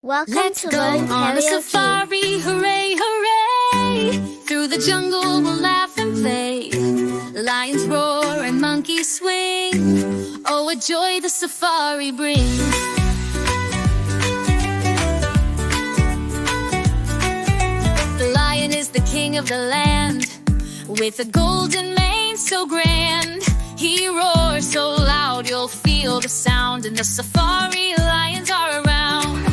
Let's go on a safari, hooray, hooray! Through the jungle we'll laugh and play. Lions roar and monkeys swing. Oh, what joy the safari brings. The lion is the king of the land, with a golden mane so grand. He roars so loud you'll feel the sound, and the safari lions are around.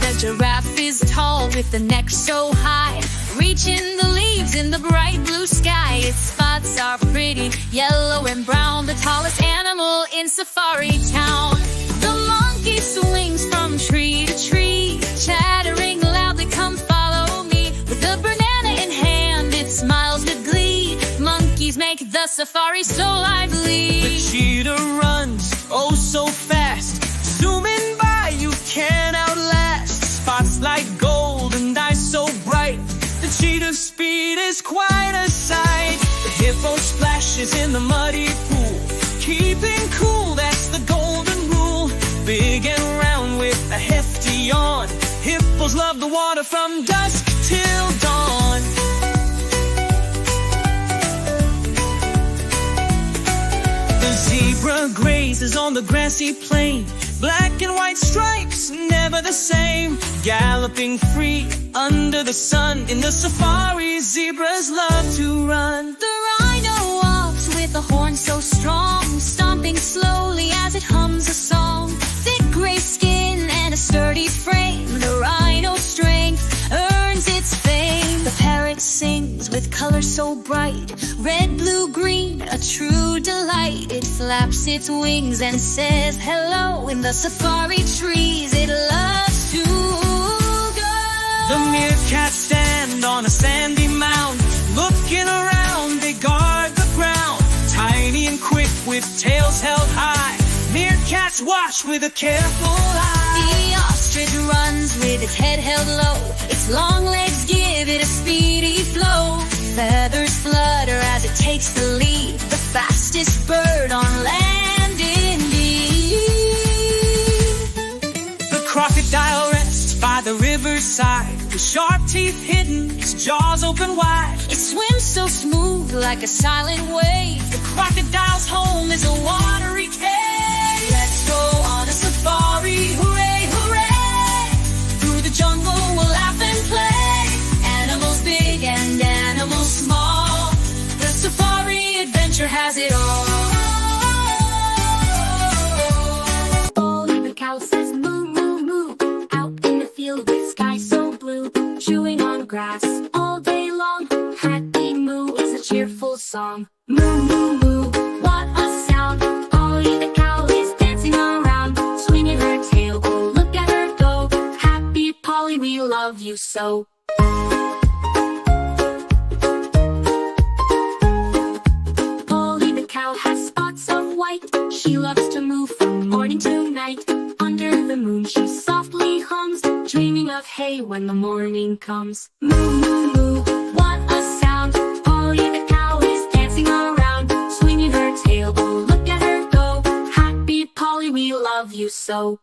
The giraffe is tall with the neck so high, reaching the leaves in the bright blue sky. Its spots are pretty, yellow and brown, the tallest animal in Safari Town. The monkey swings from tree to tree, chattering loudly, come follow me. With a banana in hand, it smiles with glee. Monkeys make the safari so lively. The cheetah runs, oh so fast, zooming by you can't outlast. Spots like gold and eyes so bright, the cheetah's speed is quite a sight. The hippo splashes in the muddy pool, keeping cool, that's the golden rule. Big and round with a hefty yawn, hippos love the water from dusk till dawn. The zebra grazes on the grassy plain, black and white stripes, never the same. Galloping free under the sun, in the safari zebras love to run. The rhino walks with a horn so strong, stomping slowly as it hums a song. Thick gray skin and a sturdy frame, the rhino's strength earns its fame. The parrot sings with colors so bright, red, blue, green, a true delight. It flaps its wings and says hello in the safari trees it loves to go. The meerkats stand on a sandy mound, looking around, they guard the ground. Tiny and quick with tails held high, meerkats watch with a careful eye. The ostrich runs with its head held low, its long legs give it a speedy flow. Feathers flutter as it takes the lead, the fastest bird on land indeed. The crocodile rests by the river's side, with sharp teeth hidden, its jaws open wide. It swims so smooth like a silent wave, The crocodile's home is a watery cave. let's go on a safari, hooray, hooray! Through the jungle we'll laugh and play, animals big and animals small, the safari adventure has it all. The cow says moo, moo, moo, out in the field with sky so blue, chewing on grass all day long. Happy moo is a cheerful song. Moo, moo, moo, what a sound. Polly the cow is dancing around, swinging her tail, oh look at her go. Happy Polly, we love you so. Polly the cow has spots of white, she loves to move from morning to night. Under the moon she softly hums, dreaming of hay when the morning comes. Moo, moo, moo, what a sound. Polly the cow is dancing around, swinging her tail, oh look at her go. Happy Polly, we love you so.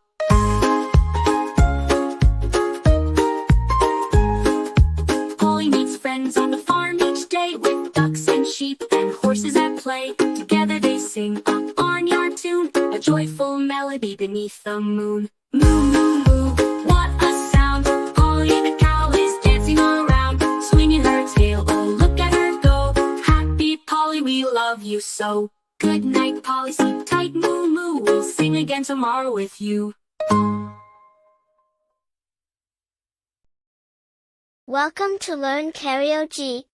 Polly meets friends on the farm each day, with ducks and sheep and horses at play. Together they sing a barnyard tune, a joyful melody beneath the moon. Moo, moo, moo, what a sound. Polly the cow is dancing around, swinging her tail, oh look at her go. Happy Polly, we love you so. Good night, Polly, sleep tight, moo, moo, we'll sing again tomorrow with you. Welcome to Learn Karaoke.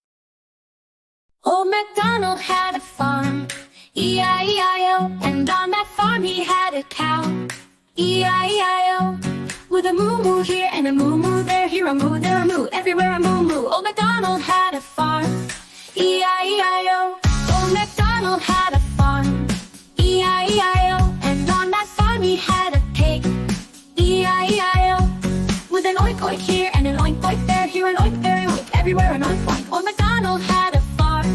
Old MacDonald had a farm, E-I-E-I-O, and on that farm he had a cow, E-I-E-I-O. With a moo-moo here and a moo-moo there, here a moo, there a moo, everywhere a moo-moo. Old MacDonald had a farm, E-I-E-I-O. Old MacDonald had a farm, E-I-E-I-O, and on that farm he had a pig, E-I-E-I-O. With an oink oink here and an oink oink there, here an oink, there an oink, everywhere an oink oink. Old MacDonald had a farm,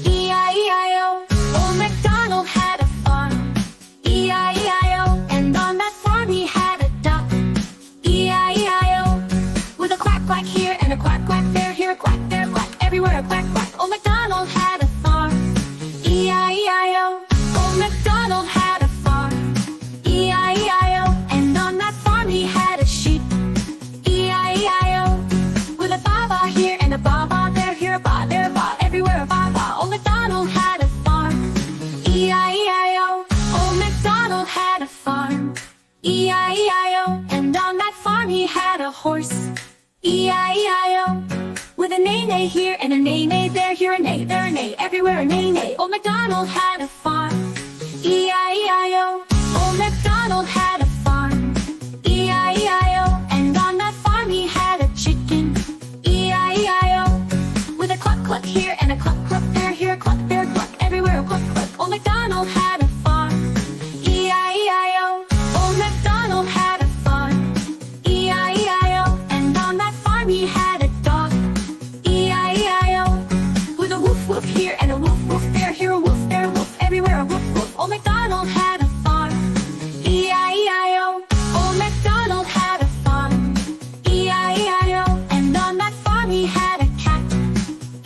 E-I-E-I-O. Old MacDonald had a farm, E-I-E-I-O, and on that farm he had a duck, E-I-E-I-O. everywhere a quack quack. Old MacDonald had a farm, E-I-E-I-O. Old MacDonald had a farm, E-I-E-I-O. And on that farm he had a sheep, E-I-E-I-O. With a ba-ba here and a ba-ba there, here a ba, there a ba, everywhere a ba-ba. Old MacDonald had a farm, E-I-E-I-O. Old MacDonald had a farm, E-I-E-I-O. And on that farm he had a horse, E-I-E-I-O. With a neigh-neigh here and a neigh-neigh there, here a neigh, there a neigh, everywhere a neigh-neigh. Old MacDonald had a farm, E-I-E-I-O. Old MacDonald had a farm, E-I-E-I-O. And on that farm he had a chicken, E-I-E-I-O. With a cluck cluck here and a cluck cluck there, here a cluck, there a cluck, everywhere a cluck cluck. Old MacDonald had a farm, E-I-E-I-O. Old MacDonald had a farm, E-I-E-I-O. And on that farm he had a dog, E-I-E-I-O. With a woof woof here and a woof woof there, here a woof, there a woof, everywhere a woof woof. Old MacDonald had a farm, E-I-E-I-O. Old MacDonald had a farm, E-I-E-I-O. And on that farm he had a cat,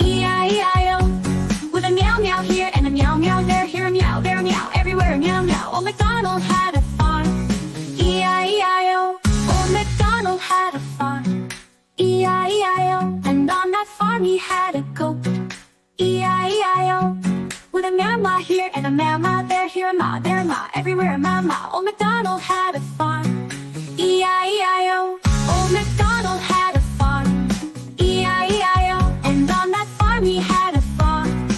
E-I-E-I-O. With a meow meow here and a meow meow there, here a meow, there a meow, everywhere a meow meow. Old MacDonald had a farm, E-I-E-I-O. Old MacDonald had a farm, E-I-E-I-O. And on that farm he had a goat, E-I-E-I-O. With a meow here and a meow there, here a ma, there a ma, everywhere a ma. Old MacDonald had a farm, E-I-E-I-O. Old MacDonald had a farm, E-I-E-I-O. And on that farm he had a farm,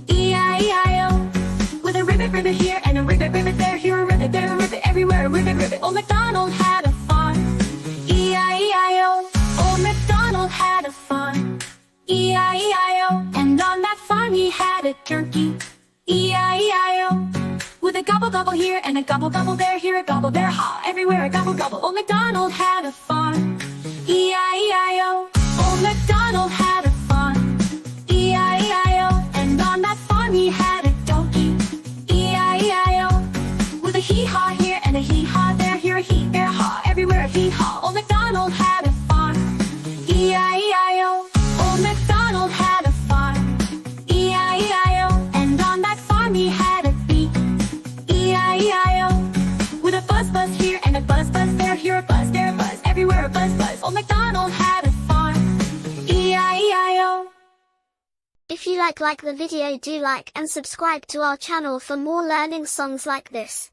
E-I-E-I-O. With a ribbit here and a ribbit there, here a ribbit, there a ribbit, everywhere a ribbit. Old MacDonald had a farm, E-I-E-I-O. Old MacDonald had a farm, E-I-E-I-O. And on that farm he had a turkey, E-I-E-I-O. With a gobble gobble here and a gobble gobble there, here a gobble, there ha, everywhere a gobble gobble. Old MacDonald had a farm, E-I-E-I-O. Old MacDonald had a farm, E-I-E-I-O. And on that farm he had a donkey, E-I-E-I-O. With a hee-haw here and a hee-haw there, here a hee, there a haw, everywhere a hee-haw. Old MacDonald had a farm, E-I-E-I-O. Old MacDonald had a farm, E-I-E-I-O. And on that farm he had a bee, E-I-E-I-O. With a buzz buzz here and a buzz buzz there, here a buzz, there a buzz, everywhere a buzz buzz. Old MacDonald had a farm, E-I-E-I-O. If you like the video, do like and subscribe to our channel for more learning songs like this.